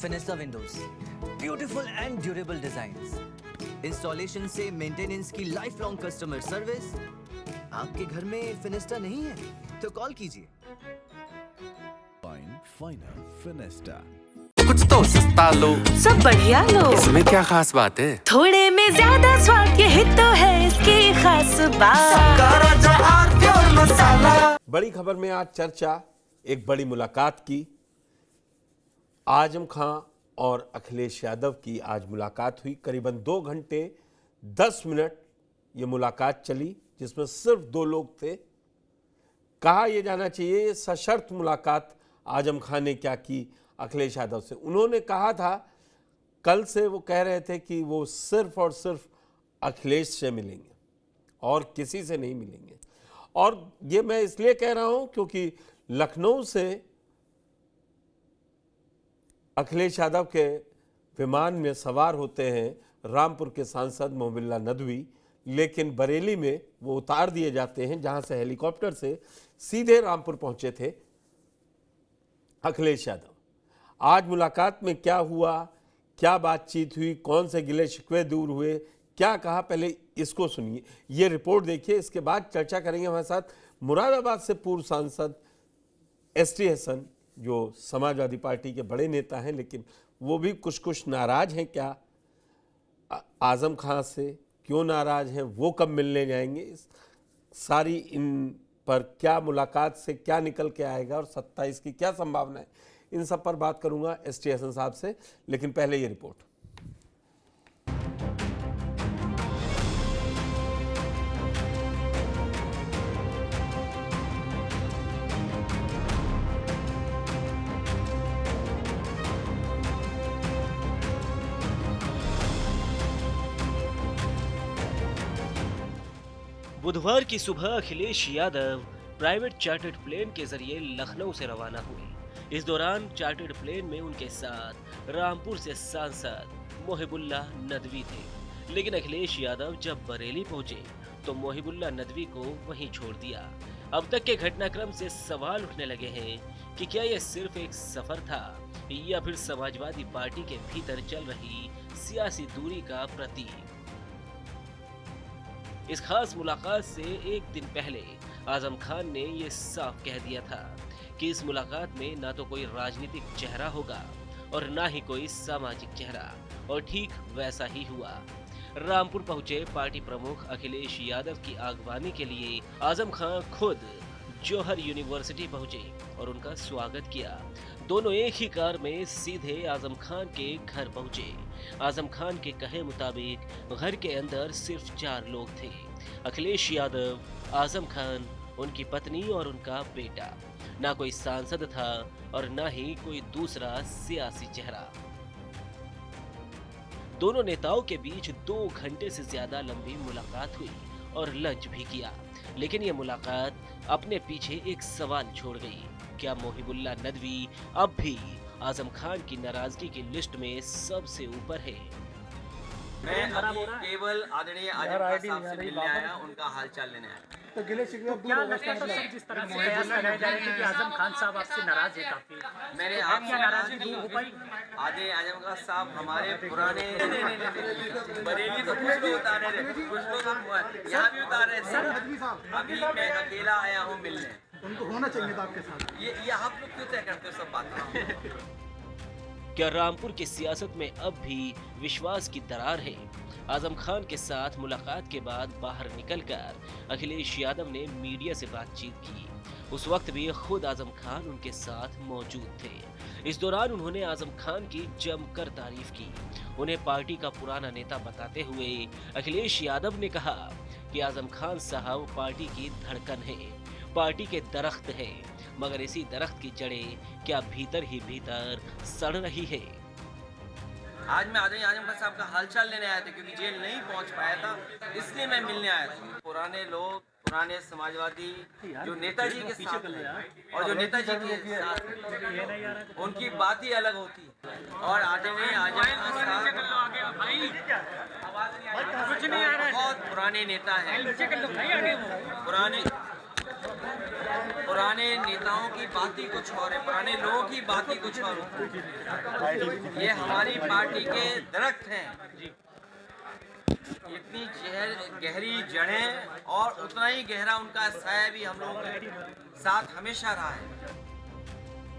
फिनिस्टा windows, beautiful and durable designs, installation से maintenance की life long customer service. आपके घर में फिनिस्टा नहीं है तो कॉल कीजिए। Final Finista. कुछ तो सस्ता लो, सब बढ़िया लो। इसमें क्या खास बात है? थोड़े में ज्यादा स्वाद, यही तो है इसकी खास बात। बड़ी खबर में आज चर्चा एक बड़ी मुलाकात की। आजम खां और अखिलेश यादव की आज मुलाकात हुई। करीबन 2 घंटे 10 मिनट ये मुलाकात चली, जिसमें सिर्फ 2 लोग थे। कहा यह जाना चाहिए सशर्त मुलाकात आजम खां ने क्या की अखिलेश यादव से। उन्होंने कहा था, कल से वो कह रहे थे कि वो सिर्फ और सिर्फ अखिलेश से मिलेंगे और किसी से नहीं मिलेंगे। और ये मैं इसलिए कह रहा हूं क्योंकि लखनऊ से अखिलेश यादव के विमान में सवार होते हैं रामपुर के सांसद मोहबिल्ला नदवी, लेकिन बरेली में वो उतार दिए जाते हैं, जहां से हेलीकॉप्टर से सीधे रामपुर पहुंचे थे अखिलेश यादव। आज मुलाकात में क्या हुआ, क्या बातचीत हुई, कौन से गिले शिकवे दूर हुए, क्या कहा, पहले इसको सुनिए, ये रिपोर्ट देखिए। इसके बाद चर्चा करेंगे। हमारे साथ मुरादाबाद से पूर्व सांसद एसटी हसन, जो समाजवादी पार्टी के बड़े नेता हैं, लेकिन वो भी कुछ नाराज हैं क्या आजम खां से, क्यों नाराज हैं, वो कब मिलने जाएंगे, सारी इन पर क्या मुलाकात से क्या निकल के आएगा और 27 की क्या संभावना है, इन सब पर बात करूंगा एसटी हसन साहब से। लेकिन पहले ये रिपोर्ट। बुधवार की सुबह Akhilesh Yadav private chartered plane के जरिए लखनऊ से रवाना हुए। इस दौरान चार्टर्ड प्लेन में उनके साथ रामपुर से सांसद मोहिबुल्ला नदवी थे। लेकिन अखिलेश यादव जब बरेली पहुंचे तो मोहिबुल्ला नदवी को वहीं छोड़ दिया। अब तक के घटनाक्रम से सवाल उठने लगे हैं कि क्या यह सिर्फ एक सफर था या फिर समाजवादी पार्टी के भीतर चल रही सियासी दूरी का प्रतीक। इस खास मुलाकात से एक दिन पहले आजम खान ने यह साफ कह दिया था कि इस मुलाकात में ना तो कोई राजनीतिक चेहरा होगा और ना ही कोई सामाजिक चेहरा, और ठीक वैसा ही हुआ। रामपुर पहुंचे पार्टी प्रमुख अखिलेश यादव की आगवानी के लिए आजम खान खुद जौहर यूनिवर्सिटी पहुंचे और उनका स्वागत किया। दोनों एक ही कार में सीधे आजम खान के घर पहुंचे। आजम खान के कहे मुताबिक घर के अंदर सिर्फ 4 लोग थे, अखिलेश यादव, आजम खान, उनकी पत्नी और उनका बेटा। ना कोई सांसद था और ना ही कोई दूसरा सियासी चेहरा। दोनों नेताओं के बीच 2 घंटे से ज्यादा लंबी मुलाकात हुई और लंच भी किया। लेकिन यह मुलाकात अपने पीछे एक सवाल छोड़ गई। क्या मोहिबुल्ला नदवी अब भी आजम खान की नाराजगी की लिस्ट में सबसे ऊपर है? मैं अभी केवल आदरणीय आजम खान साहब से मिलने आया, उनका हालचाल लेने आया। तो गिले शिकवे क्या लगता है सर, जिस तरह से प्रयास लगाए जा रहे थे कि आजम खान साहब आपसे नाराज है काफी, मैंने आपकी नाराजगी दूर हो पाई? आदरणीय आजम खान साहब हमारे पुराने बरेली तो कुछ लोग उतारे थे, कुछ लोग यहाँ भी उतारे सर। अभी मैं अकेला आया हूँ मिलने। उनको होना चाहिए था आपके साथ। ये आप लोग क्यों तय करते हो सब बात? क्या रामपुर की सियासत में अब भी विश्वास की दरार है? आजम खान के साथ मुलाकात के बाद बाहर निकलकर अखिलेश यादव ने मीडिया से बातचीत की। उस वक्त भी खुद आजम खान उनके साथ मौजूद थे। इस दौरान उन्होंने आजम खान की जमकर तारीफ की। उन्हें पार्टी का पुराना नेता बताते हुए अखिलेश यादव ने कहा कि आजम खान साहब पार्टी की धड़कन है, पार्टी के दरख्त है, मगर इसी दरख्त की जड़ें क्या भीतर ही भीतर सड़ रही है। आज मैं आदरणीय आजम खान साहब का हालचाल लेने आया था, क्योंकि जेल नहीं पहुंच पाया था, इसलिए मैं मिलने आया था। पुराने लोग, पुराने समाजवादी जो नेताजी के साथ और जो नेताजी के साथ, उनकी बात ही अलग होती है। और आदरणीय आजम खान साहब बहुत पुराने नेता हैं, पुराने पुराने नेताओं की बात ही कुछ और है, पुराने लोगों की बात ही कुछ और होती है। ये हमारी पार्टी के दरख्त हैं, इतनी गहरी जड़ें और उतना ही गहरा उनका साया भी हम लोगों के साथ हमेशा रहा है।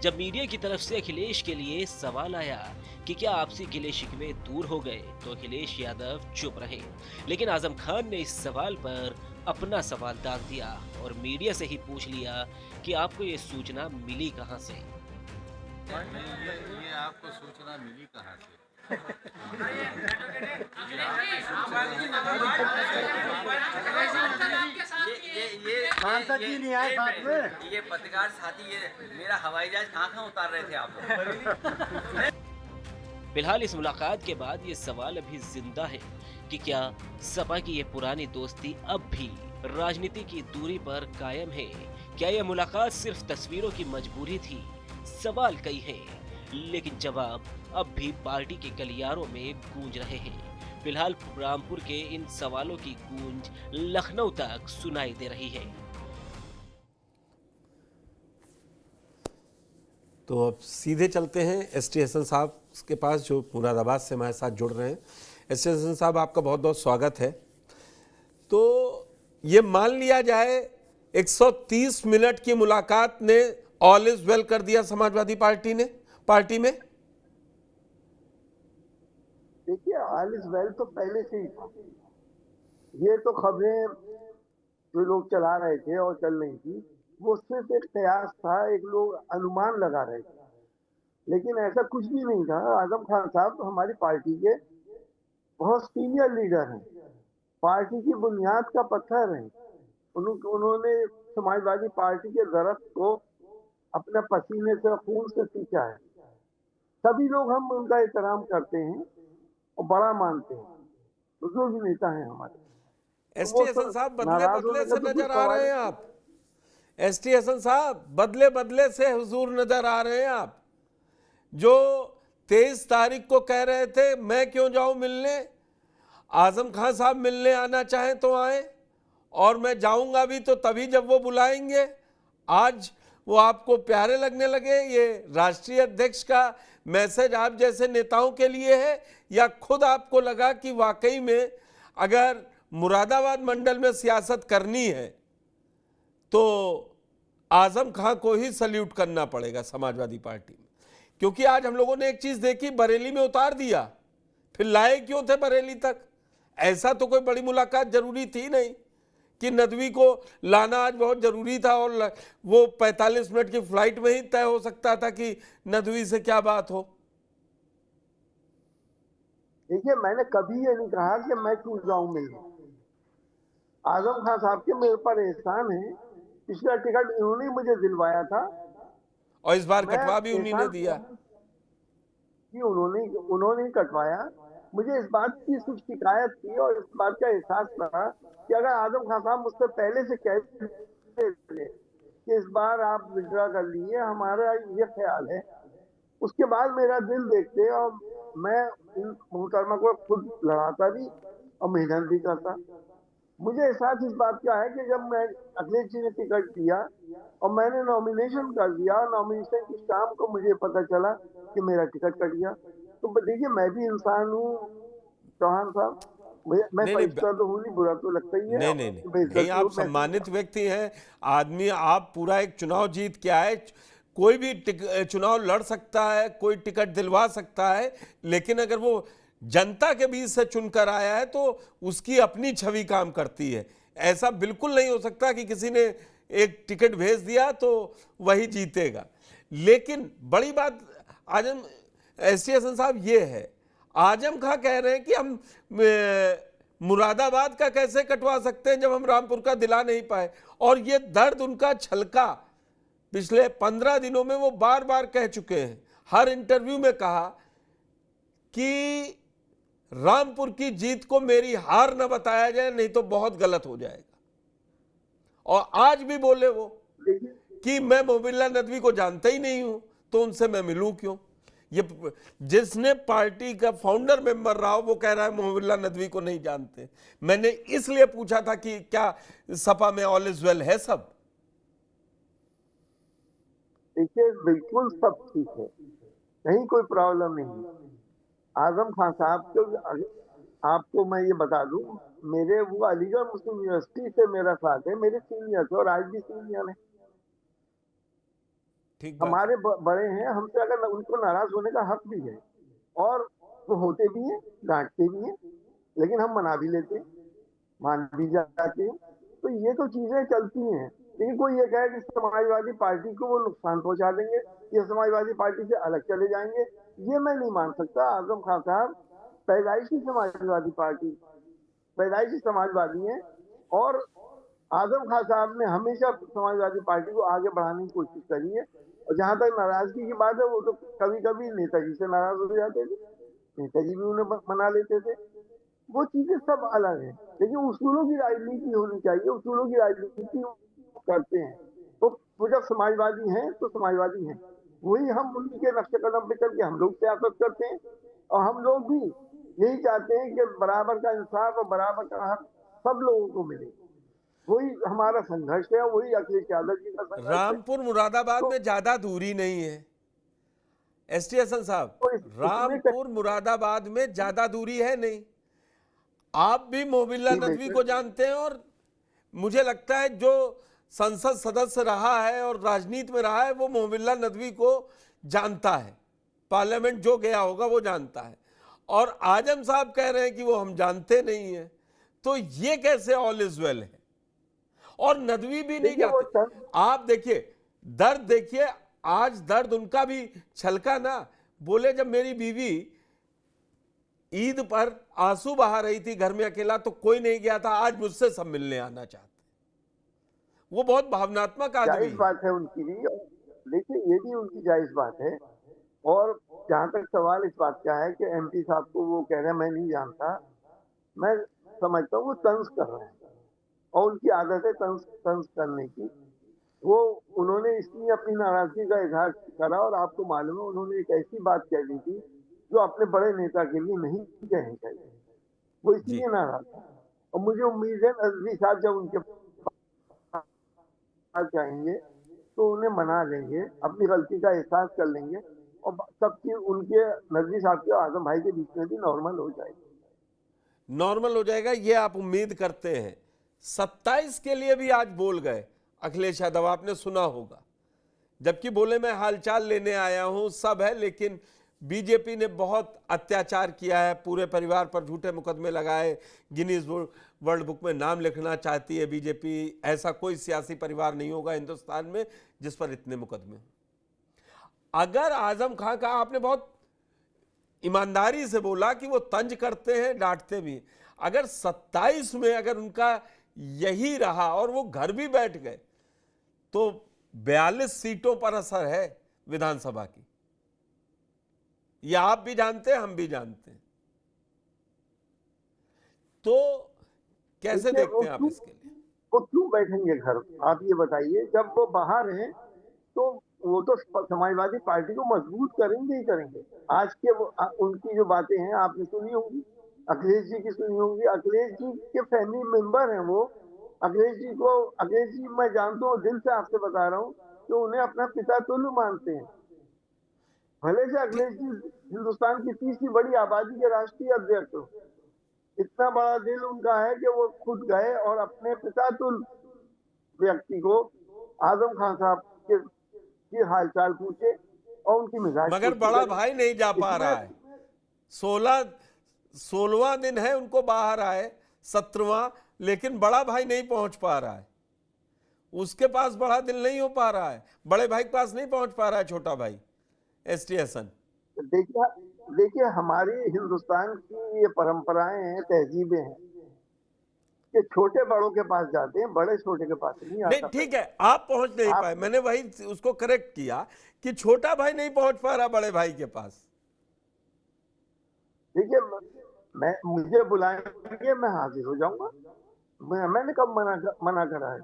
जब मीडिया की तरफ से अखिलेश के लिए सवाल आया कि क्या आपसी गिले शिकवे दूर हो गए, तो अखिलेश यादव चुप रहे। लेकिन आजम खान ने इस सवाल पर अपना सवाल दाग दिया और मीडिया से ही पूछ लिया कि आपको ये सूचना मिली कहां से। ये आपको सूचना मिली कहाँ से? ये पत्रकार साथी, ये मेरा हवाई जहाज कहाँ उतार रहे थे आप लोग? फिलहाल इस मुलाकात के बाद ये सवाल अभी जिंदा है कि क्या सपा की ये पुरानी दोस्ती अब भी राजनीति की दूरी पर कायम है। क्या यह मुलाकात सिर्फ तस्वीरों की मजबूरी थी? सवाल कई हैं, लेकिन जवाब अब भी पार्टी के गलियारों में गूंज रहे हैं। फिलहाल रामपुर के इन सवालों की गूंज लखनऊ तक सुनाई दे रही है। तो अब सीधे चलते हैं एस.टी. हसन साहब के पास, जो मुरादाबाद से हमारे साथ जुड़ रहे हैं। एस.टी. हसन साहब, आपका बहुत बहुत स्वागत है। तो ये मान लिया जाए 130 मिनट की मुलाकात ने ऑल इज वेल कर दिया समाजवादी पार्टी में। देखिए, ऑल इज वेल तो पहले से ही था। ये तो खबरें जो लोग चला रहे थे और चल रही थी, वो सिर्फ एक कयास था, एक लोग अनुमान लगा रहे थे, लेकिन ऐसा कुछ भी नहीं था। आजम खान साहब तो हमारी पार्टी के बहुत सीनियर लीडर हैं, पार्टी की बुनियाद का पत्थर हैं। उन्होंने समाजवादी पार्टी के दरख्त को अपने पसीने से, खून से सींचा है। सभी लोग हम उनका एहतराम करते हैं और बड़ा मानते हैं, बुजुर्ग नेता हैं हमारे। एस.टी. हसन साहब, बदले से नजर आ रहे हैं आप। एस.टी. हसन साहब, बदले से हुजूर नजर आ रहे हैं आप। जो 23 तारीख को कह रहे थे मैं क्यों जाऊं मिलने, आजम खान साहब मिलने आना चाहें तो आए, और मैं जाऊंगा भी तो तभी जब वो बुलाएंगे। आज वो आपको प्यारे लगने लगे। ये राष्ट्रीय अध्यक्ष का मैसेज आप जैसे नेताओं के लिए है, या खुद आपको लगा कि वाकई में अगर मुरादाबाद मंडल में सियासत करनी है तो आजम खान को ही सल्यूट करना पड़ेगा समाजवादी पार्टी में? क्योंकि आज हम लोगों ने एक चीज देखी, बरेली में उतार दिया, फिर लाए क्यों थे बरेली तक? ऐसा तो कोई बड़ी मुलाकात जरूरी थी नहीं कि नदवी को लाना आज बहुत जरूरी था, और वो 45 मिनट की फ्लाइट में ही तय हो सकता था कि नदवी से क्या बात हो। देखिए, मैंने कभी ये नहीं कहा कि मैं क्यों जाऊं मिलने। आजम खान साहब के मेरे पर एहसान है, पिछला टिकट इन्होंने मुझे दिलवाया था और इस बार कटवा भी उन्हीं ने दिया कि उन्होंने ही कटवाया। मुझे इस बात की सिर्फ शिकायत थी और इस बात का एहसास था कि अगर आजम खान साहब मुझसे पहले से कहते थे कि इस बार आप विड्रा कर लीजिए, हमारा ये ख्याल है, उसके बाद मेरा दिल देखते और मैं इन मोहतरमा को खुद लड़ाता भी और मेहनत भी करता। मुझे एहसास इस बात का है कि जब मैं अखिलेश जी ने टिकट दिया और मैंने नॉमिनेशन कर दिया, नॉमिनेशन की शाम को मुझे पता चला कि मेरा टिकट कट गया। तो देखिए, मैं भी इंसान हूँ चौहान साहब, मैं फरिश्ता तो हूँ नहीं, बुरा तो लगता ही है। नहीं, आप सम्मानित व्यक्ति हैं, आदमी, आप पूरा एक चुनाव जीत के आए। कोई भी चुनाव लड़ सकता है, कोई टिकट दिलवा सकता है, लेकिन अगर वो जनता के बीच से चुनकर आया है तो उसकी अपनी छवि काम करती है। ऐसा बिल्कुल नहीं हो सकता कि किसी ने एक टिकट भेज दिया तो वही जीतेगा। लेकिन बड़ी बात आजम एस.टी. हसन साहब ये है, आजम खां कह रहे हैं कि हम मुरादाबाद का कैसे कटवा सकते हैं जब हम रामपुर का दिला नहीं पाए। और ये दर्द उनका छलका पिछले 15 दिनों में वो बार बार कह चुके हैं, हर इंटरव्यू में कहा कि रामपुर की जीत को मेरी हार न बताया जाए, नहीं तो बहुत गलत हो जाएगा। और आज भी बोले वो कि मैं मोहबिल्ला नदवी को जानता ही नहीं हूं, तो उनसे मैं मिलूं क्यों? ये जिसने पार्टी का फाउंडर मेंबर रहा हो वो कह रहा है मोहबिल्ला नदवी को नहीं जानते। मैंने इसलिए पूछा था कि क्या सपा में ऑल इज वेल है सब? देखिए बिल्कुल सब ठीक है, कहीं कोई प्रॉब्लम नहीं है। आजम खान साहब को आपको मैं ये बता दूं, मेरे वो अलीगढ़ मुस्लिम यूनिवर्सिटी से मेरा साथ है, मेरे सीनियर थे और आज भी सीनियर है, ठीक बात। हमारे बड़े हैं हमसे, अगर उनको नाराज होने का हक भी है और वो होते भी हैं, डांटते भी हैं, लेकिन हम मना भी लेते हैं, मान भी जाते हैं। तो ये तो चीजें चलती हैं। लेकिन कोई ये कहे कि समाजवादी पार्टी को वो नुकसान पहुंचा देंगे या समाजवादी पार्टी से अलग चले जाएंगे, ये मैं नहीं मान सकता। आजम खान साहब पैदाइशी समाजवादी पार्टी, पैदाइशी समाजवादी हैं और आजम खान साहब ने हमेशा समाजवादी पार्टी को आगे बढ़ाने की कोशिश करी है। और जहां तक नाराजगी की बात है, वो तो कभी कभी नेताजी से नाराज हो जाते थे, नेताजी भी उन्हें मना लेते थे, वो चीजें सब अलग है। लेकिन उसूलों की राजनीति होनी चाहिए, उसूलों की राजनीति करते हैं वो जब समाजवादी हैं तो समाजवादी हैं, वही हम उनके नक्शे कदम पे चल के हम लोग सियासत करते हैं। और हम लोग भी यही चाहते हैं कि बराबर का इंसाफ और बराबर का हक सब लोगों को मिले, वही हमारा संघर्ष है, वही अखिलेश यादव जी का संघर्ष है। रामपुर मुरादाबाद में ज्यादा दूरी नहीं है एस टी हसन साहब, तो इसमें रामपुर मुरादाबाद में ज्यादा दूरी है नहीं। आप भी मोबिल्ला जी, नदवी बिल्कुल। को जानते हैं और मुझे लगता है जो संसद सदस्य रहा है और राजनीति में रहा है वो मोबिल्ला नदवी को जानता है, पार्लियामेंट जो गया होगा वो जानता है। और आजम साहब कह रहे हैं कि वो हम जानते नहीं है, तो ये कैसे ऑल इज वेल है? और नदवी भी नहीं देखिए, वो जाते। आप देखिए दर्द, देखिए आज दर्द उनका भी छलका ना। बोले जब मेरी बीवी ईद पर आंसू बहा रही थी घर में अकेला तो कोई नहीं गया था, आज मुझसे सब मिलने आना चाहते। वो बहुत भावनात्मक आदमी जायज है। बात है उनकी भी, देखिए ये भी उनकी जायज बात है। और जहां तक सवाल इस बात का है कि एमपी साहब को वो कह रहे हैं मैं नहीं जानता, मैं समझता हूँ वो तंज कर रहे हैं और उनकी आदत है तंज करने की। वो उन्होंने इसलिए अपनी नाराजगी का इजहार करा और आपको मालूम है उन्होंने एक ऐसी बात कह दी थी जो अपने बड़े नेता के लिए नहीं कहनी चाहिए, वो इसलिए नाराज था। और मुझे उम्मीद है नजवी साहब जब उनके पास जाएंगे तो उन्हें मना लेंगे, अपनी गलती का एहसास कर लेंगे और सब चीज उनके नजवी साहब के आजम भाई के बीच में भी नॉर्मल हो जाएगी। नॉर्मल हो जाएगा ये आप उम्मीद करते हैं। 27 के लिए भी आज बोल गए अखिलेश यादव, आपने सुना होगा, जबकि बोले मैं हालचाल लेने आया हूं, सब है, लेकिन बीजेपी ने बहुत अत्याचार किया है, पूरे परिवार पर झूठे मुकदमे लगाए, गिनीज वर्ल्ड बुक में नाम लिखना चाहती है बीजेपी। ऐसा कोई सियासी परिवार नहीं होगा हिंदुस्तान में जिस पर इतने मुकदमे हों। अगर आजम खान का, आपने बहुत ईमानदारी से बोला कि वो तंज करते हैं, डांटते भी हैं। अगर 27 में अगर उनका यही रहा और वो घर भी बैठ गए तो 42 सीटों पर असर है विधानसभा की, ये आप भी जानते हैं, हम भी जानते हैं। तो कैसे देखते हैं आप इसके लिए? वो क्यों बैठेंगे घर, आप ये बताइए। जब वो बाहर हैं तो वो तो समाजवादी पार्टी को मजबूत करेंगे ही करेंगे। आज के उनकी जो बातें हैं आपने सुनी होंगी, अखिलेश जी की सुनी होंगी। अखिलेश जी के फैमिली मेंबर हैं वो। अखिलेश जी मैं जानता हूँ, दिल से आपसे बता रहा हूँ कि उन्हें अपना पिता तुल्य मानते हैं। भले से अखिलेश जी हिंदुस्तान की तीसरी बड़ी आबादी के राष्ट्रीय अध्यक्ष हो, इतना बड़ा दिल उनका है कि वो खुद गए और अपने पिता तुल्य व्यक्ति को, आजम खान साहब के हालचाल पूछे और उनकी मिजाज। मगर बड़ा भाई नहीं जा पा रहा है। 16वां दिन है उनको बाहर आए, 17वां, लेकिन बड़ा भाई नहीं पहुंच पा रहा है। उसके पास बड़ा दिल नहीं हो पा रहा है, बड़े भाई के पास नहीं पहुंच पा रहा है छोटा भाई एस टी हसन। देखिए हमारी हिंदुस्तान की ये परंपराएं हैं, तहजीबें हैं कि छोटे बड़ों के पास जाते हैं, बड़े छोटे के पास नहीं आता। नहीं ठीक है, आप पहुंच नहीं पाए, मैंने वही उसको करेक्ट किया कि छोटा भाई नहीं पहुंच पा रहा बड़े भाई के पास। देखिए मुझे बुलाएंगे, मैं हाजिर हो जाऊंगा। मैंने कब मना करा है?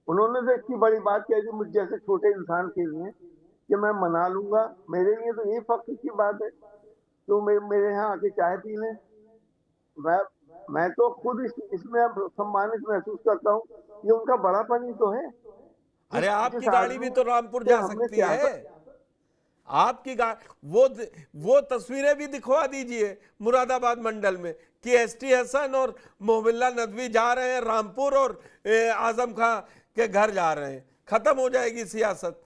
उन्होंने तो इतनी बड़ी बात कह दी मुझ जैसे छोटे इंसान के लिए कि मैं मना लूंगा। मेरे लिए तो ये फख्र की बात है तो मेरे यहाँ आके चाय पी लें। मैं तो खुद इसमें सम्मानित महसूस करता हूँ, ये उनका बड़ापन ही तो है। अरे आपकी जिस गाड़ी भी आदमी तो रामपुर से जा हमने सकती है। आपकी गाड़ी वो तस्वीरें भी दिखवा दीजिए मुरादाबाद मंडल में कि एसटी हसन और मोहबिल्ला नदवी जा रहे हैं रामपुर और आजम खां के घर जा रहे हैं, खत्म हो जाएगी सियासत।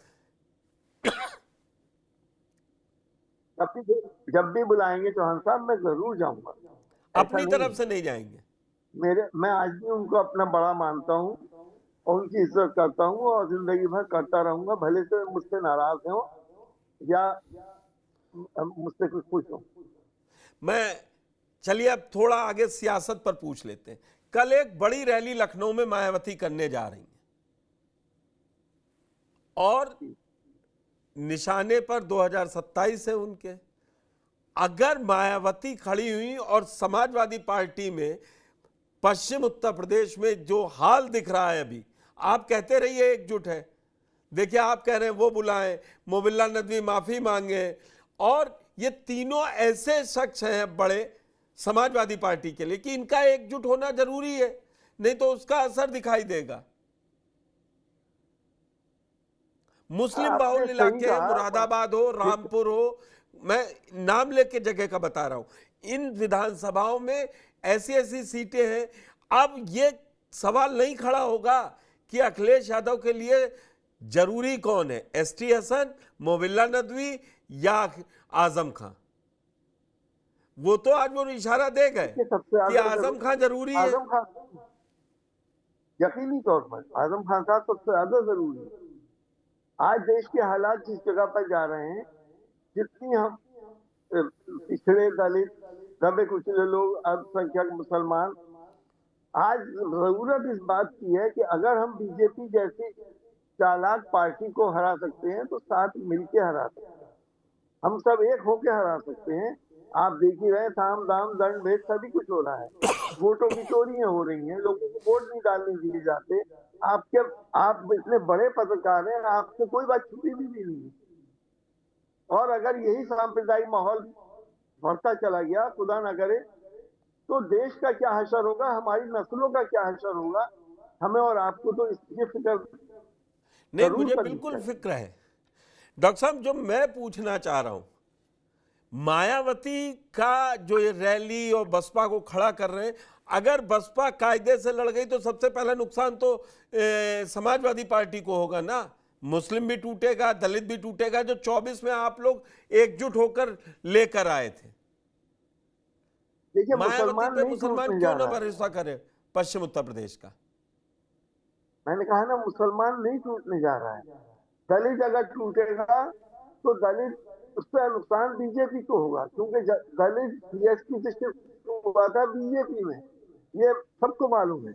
जब भी बुलाएंगे चौहान साहब मैं जरूर जाऊंगा, अपनी तरफ से नहीं जाएंगे। मैं आज भी उनको अपना बड़ा मानता हूँ और उनकी इज्जत करता हूँ और जिंदगी भर करता रहूंगा, भले से मुझसे नाराज हो या मुझसे कुछ खुश हो। चलिए अब थोड़ा आगे सियासत पर पूछ लेते हैं। कल एक बड़ी रैली लखनऊ में मायावती करने जा रही हैं और निशाने पर 2027 है उनके। अगर मायावती खड़ी हुई और समाजवादी पार्टी में पश्चिम उत्तर प्रदेश में जो हाल दिख रहा है अभी, आप कहते रहिए एकजुट है, देखिए आप कह रहे हैं वो बुलाएं, मोबिल्ला नदवी माफी मांगे, और ये तीनों ऐसे शख्स हैं बड़े समाजवादी पार्टी के लिए कि इनका एकजुट होना जरूरी है, नहीं तो उसका असर दिखाई देगा। मुस्लिम बाहुल इलाके, मुरादाबाद हो, रामपुर हो, मैं नाम लेके जगह का बता रहा हूं, इन विधानसभाओं में ऐसी ऐसी सीटें हैं। अब ये सवाल नहीं खड़ा होगा कि अखिलेश यादव के लिए जरूरी कौन है, एसटी हसन, मोबिल्ला नदवी या आजम खां। वो तो आज वो इशारा दे गए कि आजम खां जरूरी है। आजम खान यकीनी तौर पर आजम खान साहब सबसे ज्यादा जरूरी है। आज देश के हालात जिस जगह पर जा रहे हैं, जितनी हम पिछड़े दलित दबे कुचले लोग, अल्पसंख्यक मुसलमान, आज जरूरत इस बात की है कि अगर हम बीजेपी जैसी चालाक पार्टी को हरा सकते हैं तो साथ मिलके हरा सकते हैं, हम सब एक होके हरा सकते हैं। आप देख ही रहे, साम दाम दंड भेद सभी कुछ हो रहा है, वोटों की चोरियां हो रही हैं, लोगों को वोट नहीं डालने दिए जाते। आप इतने बड़े पत्रकार हैं, आपसे कोई बात छुपी भी नहीं है। और अगर यही सांप्रदायिक माहौल बढ़ता चला गया, खुदा ना करे, तो देश का क्या हशर होगा, हमारी नस्लों का क्या हशर होगा। हमें और आपको तो इसकी फिक्र नहीं, मुझे बिल्कुल फिक्र है डॉक्टर साहब। जो मैं पूछना चाह रहा हूं, मायावती का जो ये रैली और बसपा को खड़ा कर रहे हैं, अगर बसपा कायदे से लड़ गई तो सबसे पहला नुकसान तो समाजवादी पार्टी को होगा ना। मुस्लिम भी टूटेगा, दलित भी टूटेगा, जो 24 में आप लोग एकजुट होकर लेकर आए थे। मायावती पे मुसलमान क्यों ना भरोसा करे पश्चिम उत्तर प्रदेश का? मैंने कहा ना, मुसलमान नहीं टूटने जा रहा है। दलित अगर टूटेगा तो दलित, उसका नुकसान बीजेपी को होगा, क्योंकि दलित बीएसपी डिस्ट्रिक्ट हुआ था बीजेपी में, ये सबको मालूम है।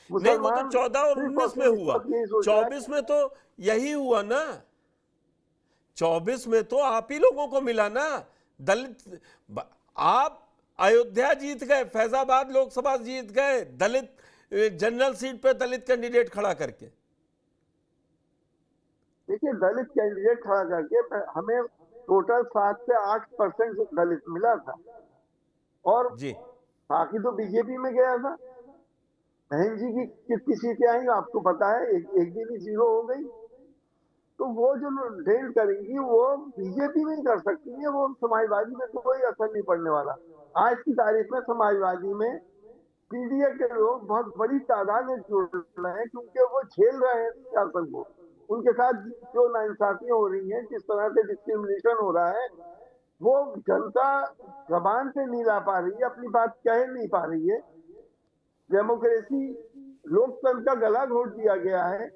नहीं, वो तो 14 और 19 में हुआ, 24 में तो यही हुआ ना। 24 में तो आप ही लोगों को मिला ना दलित। आप अयोध्या जीत गए, फैजाबाद लोकसभा जीत गए, दलित जनरल सीट पे दलित कैंडिडेट खड़ा करके। देखिए, दलित कैंडिडेट खड़ा करके हमें टोटल 7 से 8% दलित मिला था, और जी बाकी तो बीजेपी में गया था। बहन जी की कितनी सीटें आई आपको पता है, एक भी जीरो हो गई। तो वो जो डेल करेंगी वो बीजेपी में ही कर सकती है, वो समाजवादी में कोई असर नहीं पड़ने वाला। आज की तारीख में समाजवादी में पीडीए के लोग बहुत बड़ी तादाद में जुड़ रहे हैं, क्योंकि वो झेल रहे हैं शासन को। उनके साथ जो नाइंसाफियां हो रही हैं, जिस तरह से डिस्क्रिमिनेशन हो रहा है, वो जनता जबान से नहीं ला पा रही है, अपनी बात कह नहीं पा रही है। डेमोक्रेसी, लोकतंत्र का गला घोट दिया गया है।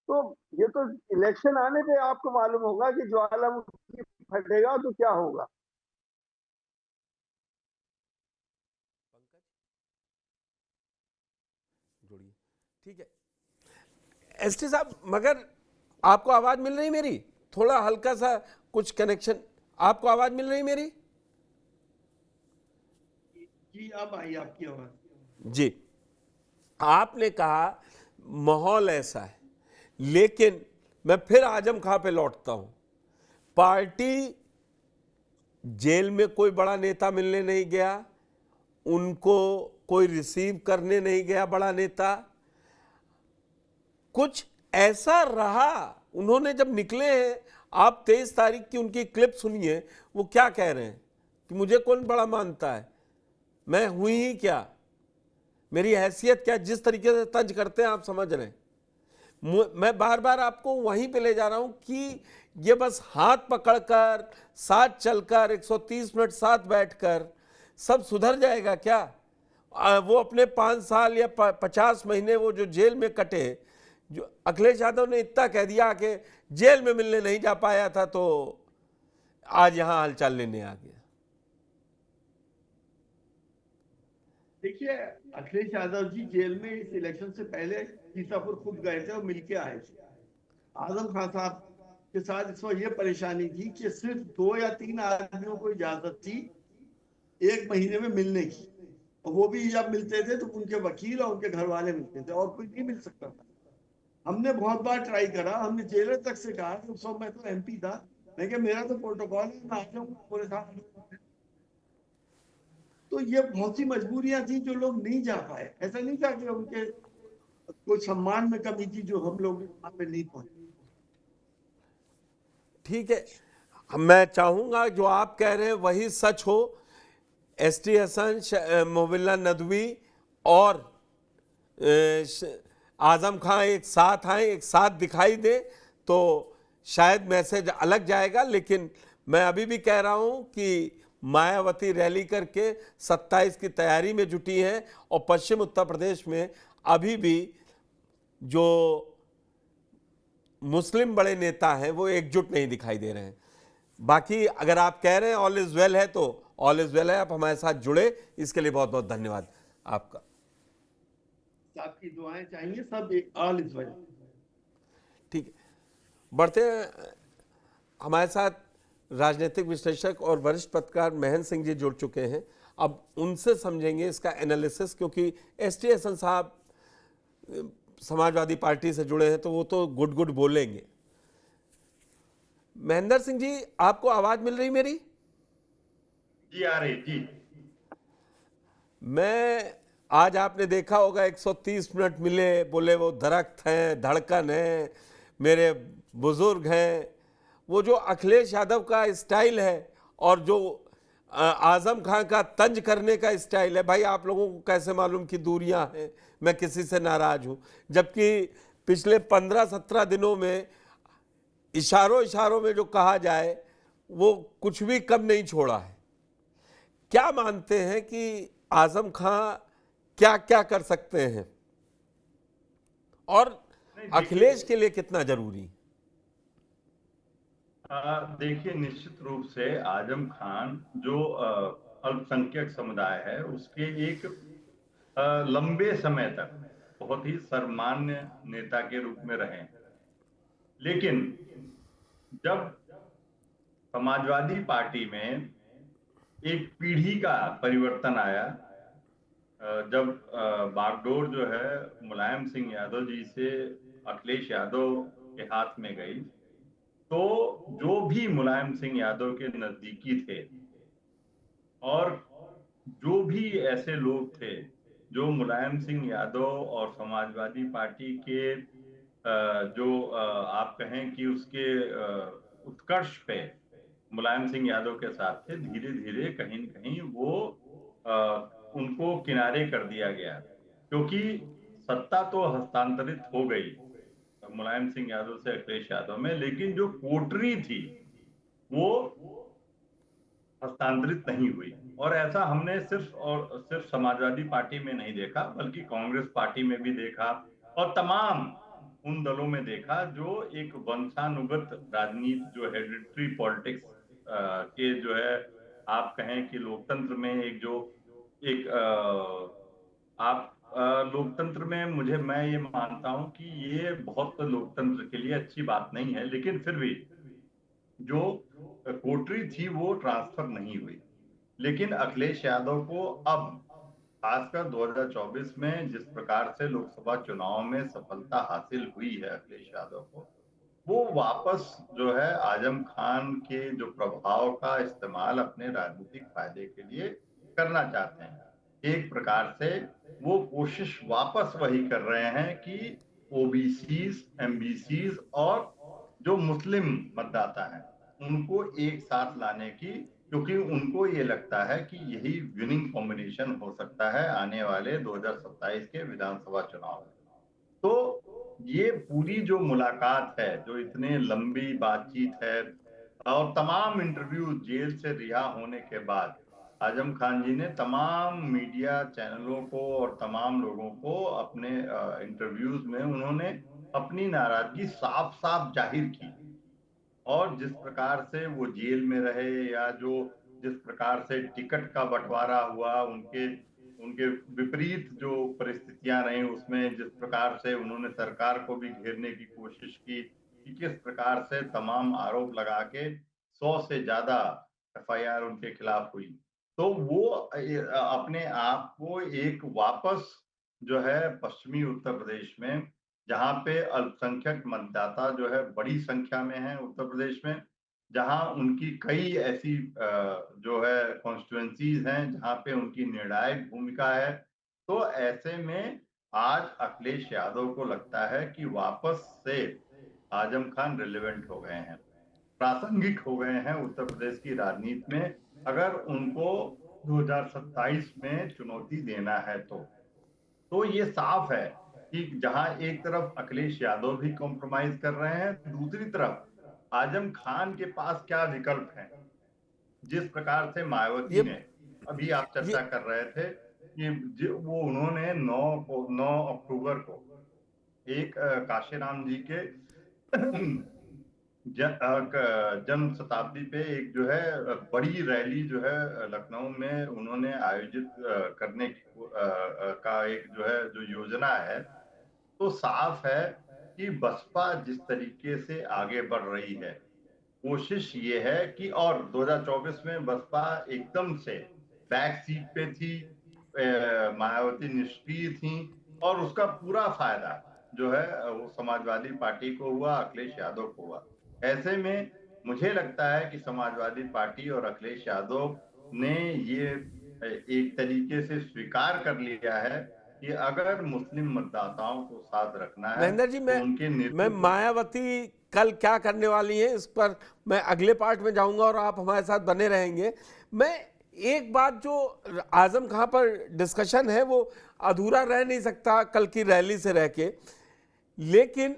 तो ये तो इलेक्शन आने पे आपको मालूम होगा कि ज्वालामुखी फटेगा तो क्या होगा। ठीक है एसटी साहब, मगर आपको आवाज मिल रही मेरी? थोड़ा हल्का सा कुछ कनेक्शन, आपको आवाज मिल रही मेरी? जी, अब आई आपकी आवाज। जी, आपने कहा माहौल ऐसा है, लेकिन मैं फिर आजम खां पे लौटता हूं। पार्टी जेल में कोई बड़ा नेता मिलने नहीं गया, उनको कोई रिसीव करने नहीं गया बड़ा नेता। कुछ ऐसा रहा। उन्होंने जब निकले हैं, आप 23 तारीख की उनकी क्लिप सुनिए, वो क्या कह रहे हैं कि मुझे कौन बड़ा मानता है, मैं हुई ही क्या, मेरी हैसियत क्या। जिस तरीके से तंज करते हैं आप समझ रहे हैं। मैं बार बार आपको वहीं पे ले जा रहा हूं कि ये बस हाथ पकड़कर, साथ चलकर, 130 मिनट साथ बैठकर सब सुधर जाएगा क्या? वो अपने 5 साल या 50 महीने वो जो जेल में कटे, जो अखिलेश यादव ने इतना कह दिया कि जेल में मिलने नहीं जा पाया था तो आज यहां हालचाल लेने आ गया। देखिए, अखिलेश यादव जी जेल में इस इलेक्शन से पहले सीतापुर खुद गए थे और मिलके आए थे। आजम खान साहब के साथ इस वक्त ये परेशानी थी कि सिर्फ 2 या 3 आदमियों को इजाजत थी 1 महीने में मिलने की, और वो भी जब मिलते थे तो उनके वकील और उनके घर वाले मिलते थे, और कोई नहीं मिल सकता था। हमने बहुत बार ट्राई करा, हमने जेलर तक से कहा, उस समय मैं तो MP था, मैं क्या मेरा तो प्रोटोकॉल है, मैं आ जाऊंगा पूरे साथ। तो ये बहुत सी मजबूरियां थी जो लोग नहीं जा पाए। ऐसा नहीं था कि उनके कोई सम्मान में कमी थी जो हम लोग वहां पे नहीं पहुंचे। ठीक है, मैं चाहूंगा जो आप कह रहे हैं वही सच हो। ST हसन, मोबिल्ला नदवी और आजम खान एक साथ आए, एक साथ दिखाई दे तो शायद मैसेज अलग जाएगा। लेकिन मैं अभी भी कह रहा हूं कि मायावती रैली करके 27 की तैयारी में जुटी हैं, और पश्चिम उत्तर प्रदेश में अभी भी जो मुस्लिम बड़े नेता हैं वो एकजुट नहीं दिखाई दे रहे हैं। बाकी अगर आप कह रहे हैं ऑल इज वेल है तो ऑल इज वेल है। आप हमारे साथ जुड़े, इसके लिए बहुत बहुत धन्यवाद आपका। आपकी दुआएं चाहिए, सब एक ऑल इज वेल। ठीक है, बढ़ते हैं। हमारे साथ राजनीतिक विश्लेषक और वरिष्ठ पत्रकार महेंद्र सिंह जी जुड़ चुके हैं। अब उनसे समझेंगे इसका एनालिसिस, क्योंकि ST हसन साहब समाजवादी पार्टी से जुड़े हैं तो वो तो गुड गुड बोलेंगे। महेंद्र सिंह जी, आपको आवाज मिल रही मेरी? जी आ रही जी। मैं आज आपने देखा होगा 130 मिनट मिले, बोले वो दरख्त हैं, धड़कन है, मेरे बुजुर्ग हैं। वो जो अखिलेश यादव का स्टाइल है और जो आजम खान का तंज करने का स्टाइल है, भाई आप लोगों को कैसे मालूम कि दूरियां हैं, मैं किसी से नाराज हूं। जबकि पिछले 15-17 दिनों में इशारों में जो कहा जाए वो कुछ भी कम नहीं छोड़ा है। क्या मानते हैं कि आजम खान क्या क्या कर सकते हैं और अखिलेश के लिए कितना जरूरी? देखिए, निश्चित रूप से आजम खान जो अल्पसंख्यक समुदाय है उसके एक लंबे समय तक बहुत ही सर्वमान्य नेता के रूप में रहे। लेकिन जब समाजवादी पार्टी में एक पीढ़ी का परिवर्तन आया, जब बागडोर जो है मुलायम सिंह यादव जी से अखिलेश यादव के हाथ में गई, तो जो भी मुलायम सिंह यादव के नजदीकी थे और जो भी ऐसे लोग थे जो मुलायम सिंह यादव और समाजवादी पार्टी के जो आप कहें कि उसके उत्कर्ष पे मुलायम सिंह यादव के साथ थे, धीरे धीरे कहीं न कहीं वो उनको किनारे कर दिया गया, क्योंकि सत्ता तो हस्तांतरित हो गई मुलायम सिंह यादव से अखिलेश यादव में, लेकिन जो कोटरी थी वो हस्तांतरित नहीं हुई। और ऐसा हमने सिर्फ समाजवादी पार्टी में नहीं देखा, बल्कि कांग्रेस पार्टी में भी देखा और तमाम उन दलों में देखा जो एक वंशानुगत राजनीति, जो हेरिडिटरी पॉलिटिक्स के जो है आप कहें कि लोकतंत्र में लोकतंत्र में मैं ये मानता हूं कि ये बहुत लोकतंत्र के लिए अच्छी बात नहीं है, लेकिन फिर भी जो कोटरी थी वो ट्रांसफर नहीं हुई। लेकिन अखिलेश यादव को अब खासकर 2024 में जिस प्रकार से लोकसभा चुनाव में सफलता हासिल हुई है अखिलेश यादव को, वो वापस जो है आजम खान के जो प्रभाव का इस्तेमाल अपने राजनीतिक फायदे के लिए करना चाहते हैं। एक प्रकार से वो कोशिश वापस वही कर रहे हैं कि ओबीसीज, एमबीसीज और जो मुस्लिम मतदाता हैं उनको एक साथ लाने की, क्योंकि उनको ये लगता है कि यही विनिंग कॉम्बिनेशन हो सकता है आने वाले 2027 के विधानसभा चुनाव में। तो ये पूरी जो मुलाकात है, जो इतने लंबी बातचीत है और तमाम इंटरव्यू जेल से रिहा होने के बाद आजम खान जी ने तमाम मीडिया चैनलों को और तमाम लोगों को अपने इंटरव्यूज में उन्होंने अपनी नाराजगी साफ साफ जाहिर की। और जिस प्रकार से वो जेल में रहे या जिस प्रकार से टिकट का बंटवारा हुआ, उनके विपरीत जो परिस्थितियां रही उसमें जिस प्रकार से उन्होंने सरकार को भी घेरने की कोशिश की कि किस प्रकार से तमाम आरोप लगा के 100 से ज्यादा एफआईआर उनके खिलाफ हुई, तो वो अपने आप को एक वापस जो है पश्चिमी उत्तर प्रदेश में, जहां पे अल्पसंख्यक मतदाता जो है बड़ी संख्या में है उत्तर प्रदेश में, जहां उनकी कई ऐसी जो है कॉन्स्टिट्यूएंसीज हैं जहां पे उनकी निर्णायक भूमिका है, तो ऐसे में आज अखिलेश यादव को लगता है कि वापस से आजम खान रिलेवेंट हो गए हैं, प्रासंगिक हो गए हैं उत्तर प्रदेश की राजनीति में, अगर उनको 2027 में चुनौती देना है तो ये साफ है कि जहां एक तरफ अखिलेश यादव भी कॉम्प्रोमाइज कर रहे हैं, दूसरी तरफ आजम खान के पास क्या विकल्प हैं। जिस प्रकार से मायावती ने, अभी आप चर्चा कर रहे थे कि वो उन्होंने 9 अक्टूबर को एक काशीराम जी के जन्म शताब्दी पे एक जो है बड़ी रैली जो है लखनऊ में उन्होंने आयोजित करने का एक जो योजना है, तो साफ है कि बसपा जिस तरीके से आगे बढ़ रही है, कोशिश ये है कि, और 2024 में बसपा एकदम से बैक सीट पे थी, मायावती निष्क्रिय थी और उसका पूरा फायदा जो है वो समाजवादी पार्टी को हुआ, अखिलेश यादव को हुआ। ऐसे में मुझे लगता है कि समाजवादी पार्टी और अखिलेश यादव ने ये एक तरीके से स्वीकार कर लिया है कि अगर मुस्लिम मतदाताओं को साथ रखना है, महेंद्र जी, मैं मायावती कल क्या करने वाली है इस पर मैं अगले पार्ट में जाऊंगा और आप हमारे साथ बने रहेंगे। मैं एक बात, जो आजम खां पर डिस्कशन है वो अधूरा रह नहीं सकता कल की रैली से रह के, लेकिन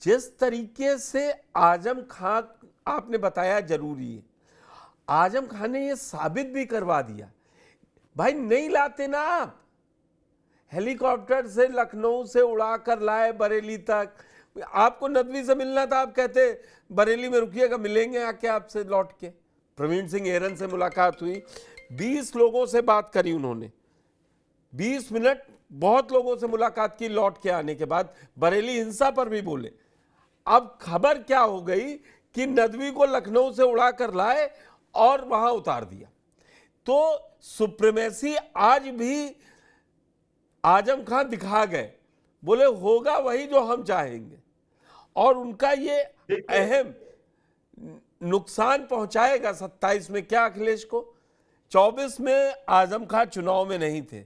जिस तरीके से आजम खां आपने बताया जरूरी है, आजम खान ने ये साबित भी करवा दिया, भाई नहीं लाते ना आप, हेलीकॉप्टर से लखनऊ से उड़ाकर लाए बरेली तक, आपको नदवी से मिलना था, आप कहते बरेली में रुकिएगा, मिलेंगे आके आपसे लौट के। प्रवीण सिंह एरन से मुलाकात हुई, 20 लोगों से बात करी उन्होंने, 20 मिनट बहुत लोगों से मुलाकात की, लौट के आने के बाद बरेली हिंसा पर भी बोले। अब खबर क्या हो गई कि नदवी को लखनऊ से उड़ा कर लाए और वहां उतार दिया। तो सुप्रीमेसी आज भी आजम खान दिखा गए, बोले होगा वही जो हम चाहेंगे, और उनका ये अहम नुकसान पहुंचाएगा 27 में क्या अखिलेश को। 24 में आजम खान चुनाव में नहीं थे,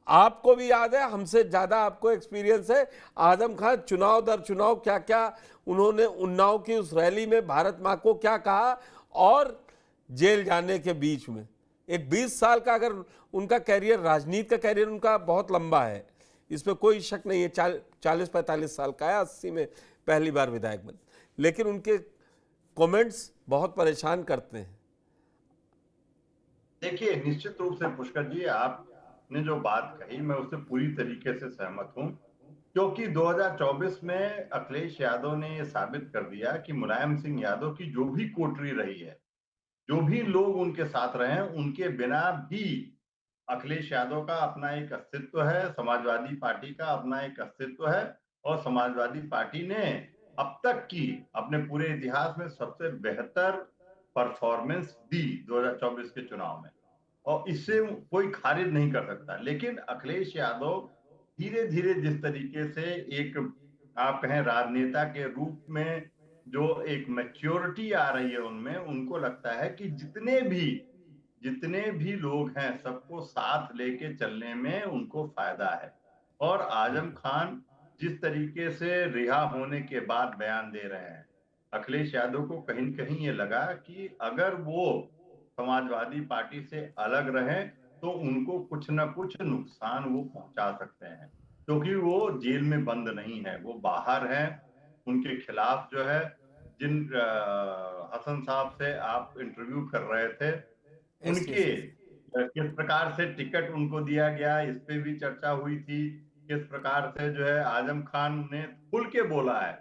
आपको भी याद है, हमसे ज्यादा आपको एक्सपीरियंस है, आजम खान चुनाव दर चुनाव क्या क्या उन्होंने उन्नाव की उस रैली में भारत मां को क्या कहा, और जेल जाने के बीच में एक 20 साल का अगर उनका कैरियर, राजनीति का कैरियर उनका बहुत लंबा है, इसमें कोई शक नहीं है, 40-45 साल का है, 80 में पहली बार विधायक बने, लेकिन उनके कमेंट्स बहुत परेशान करते हैं। देखिए, निश्चित रूप से पुष्कर जी, आपने जो बात कही मैं उससे पूरी तरीके से सहमत हूं, क्योंकि 2024 में अखिलेश यादव ने यह साबित कर दिया कि मुलायम सिंह यादव की जो भी कोटरी रही है, जो भी लोग उनके साथ रहे हैं, उनके बिना भी अखिलेश यादव का अपना एक अस्तित्व है, समाजवादी पार्टी का अपना एक अस्तित्व है, और समाजवादी पार्टी ने अब तक की अपने पूरे इतिहास में सबसे बेहतर परफॉर्मेंस दी 2024 के चुनाव में, और इससे कोई खारिज नहीं कर सकता। लेकिन अखिलेश यादव धीरे धीरे जिस तरीके से एक, आप कहें राजनेता के रूप में जो एक मैच्योरिटी आ रही है उनमें, उनको लगता है कि जितने भी लोग हैं सबको साथ लेके चलने में उनको फायदा है। और आजम खान जिस तरीके से रिहा होने के बाद बयान दे रहे हैं, अखिलेश यादव को कहीं न कहीं ये लगा कि अगर वो समाजवादी पार्टी से अलग रहें तो उनको कुछ न कुछ नुकसान वो पहुंचा सकते हैं, क्योंकि वो जेल में बंद नहीं है, वो बाहर हैं। उनके खिलाफ जो है जिन हसन साहब से आप इंटरव्यू कर रहे थे, उनके किस प्रकार से टिकट उनको दिया गया, इस पे भी चर्चा हुई थी। किस प्रकार से जो है आजम खान ने खुल के बोला है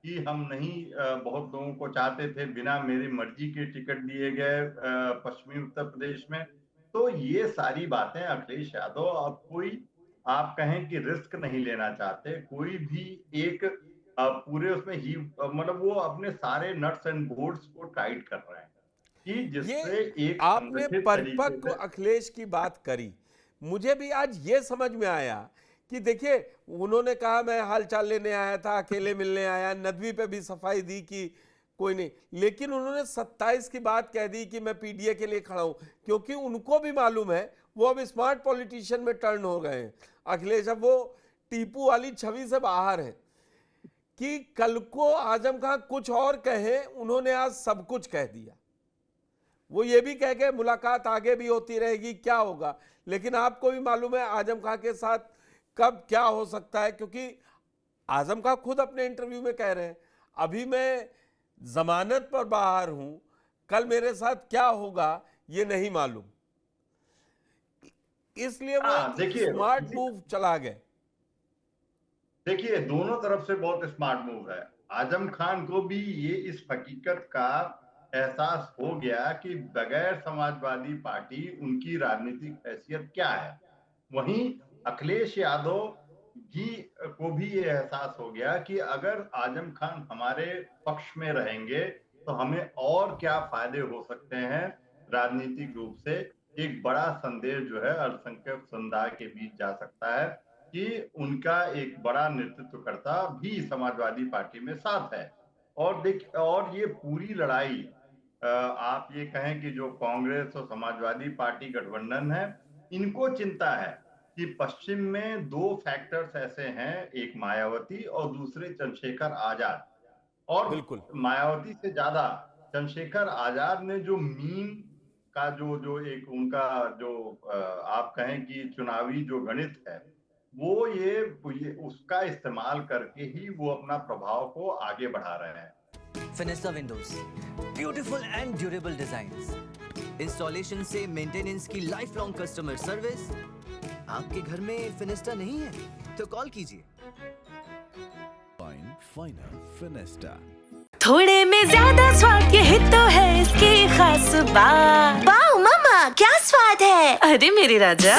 कि हम नहीं बहुत लोगों को चाहते थे, बिना मेरी मर्जी के टिकट दिए गए पश्चिमी उत्तर प्रदेश में। तो ये सारी बातें अखिलेश यादव अब कोई आप कहें कि रिस्क नहीं लेना चाहते, कोई भी एक पूरे उसमें ही मतलब वो अपने सारे नट्स एंड बोल्ट्स को टाइट कर रहे हैं कि जिससे एक आपने परिपक्व अखिलेश की बात करी, मुझे भी आज ये समझ में आया कि देखिए उन्होंने कहा मैं हालचाल लेने आया था, अकेले मिलने आया, नदवी पे भी सफाई दी कि कोई नहीं, लेकिन उन्होंने 27 की बात कह दी कि मैं पीडीए के लिए खड़ा हूं, क्योंकि उनको भी मालूम है वो अब स्मार्ट पॉलिटिशियन में टर्न हो गए हैं अखिलेश। अब वो टीपू वाली छवि से बाहर है कि कल को आजम खान कुछ और कहे, उन्होंने आज सब कुछ कह दिया। वो ये भी कह गए मुलाकात आगे भी होती रहेगी, क्या होगा, लेकिन आपको भी मालूम है आजम खान के साथ कब क्या हो सकता है, क्योंकि आजम खान खुद अपने इंटरव्यू में कह रहे हैं अभी मैं जमानत पर बाहर हूं, कल मेरे साथ क्या होगा ये नहीं मालूम, इसलिए वो स्मार्ट मूव चला गए। देखिए दोनों तरफ से बहुत स्मार्ट मूव है। आजम खान को भी ये इस हकीकत का एहसास हो गया कि बगैर समाजवादी पार्टी उनकी राजनीतिक हैसियत क्या है। वहीं अखिलेश यादव जी को भी ये एहसास हो गया कि अगर आजम खान हमारे पक्ष में रहेंगे तो हमें और क्या फायदे हो सकते हैं राजनीतिक रूप से। एक बड़ा संदेश जो है अल्पसंख्यक समुदाय के बीच जा सकता है कि उनका एक बड़ा नेतृत्वकर्ता भी समाजवादी पार्टी में साथ है। और ये पूरी लड़ाई आप ये कहें कि जो कांग्रेस और समाजवादी पार्टी गठबंधन है, इनको चिंता है कि पश्चिम में दो फैक्टर्स ऐसे हैं, एक मायावती और दूसरे चंद्रशेखर आजाद। और बिल्कुल मायावती से ज्यादा चंद्रशेखर आजाद ने जो मीम का जो एक उनका जो आप कहें कि चुनावी जो गणित है, वो ये उसका इस्तेमाल करके ही वो अपना प्रभाव को आगे बढ़ा रहे हैं। Finista windows, beautiful and durable designs, installation से मेंटेनेंस की लाइफ लॉन्ग कस्टमर सर्विस। आपके घर में फिनिस्टा नहीं है तो कॉल कीजिए। फिनिस्टा थोड़े में ज्यादा स्वाद, यही तो है इसकी खास बात। वाओ मम्मा क्या स्वाद है, अरे मेरे राजा।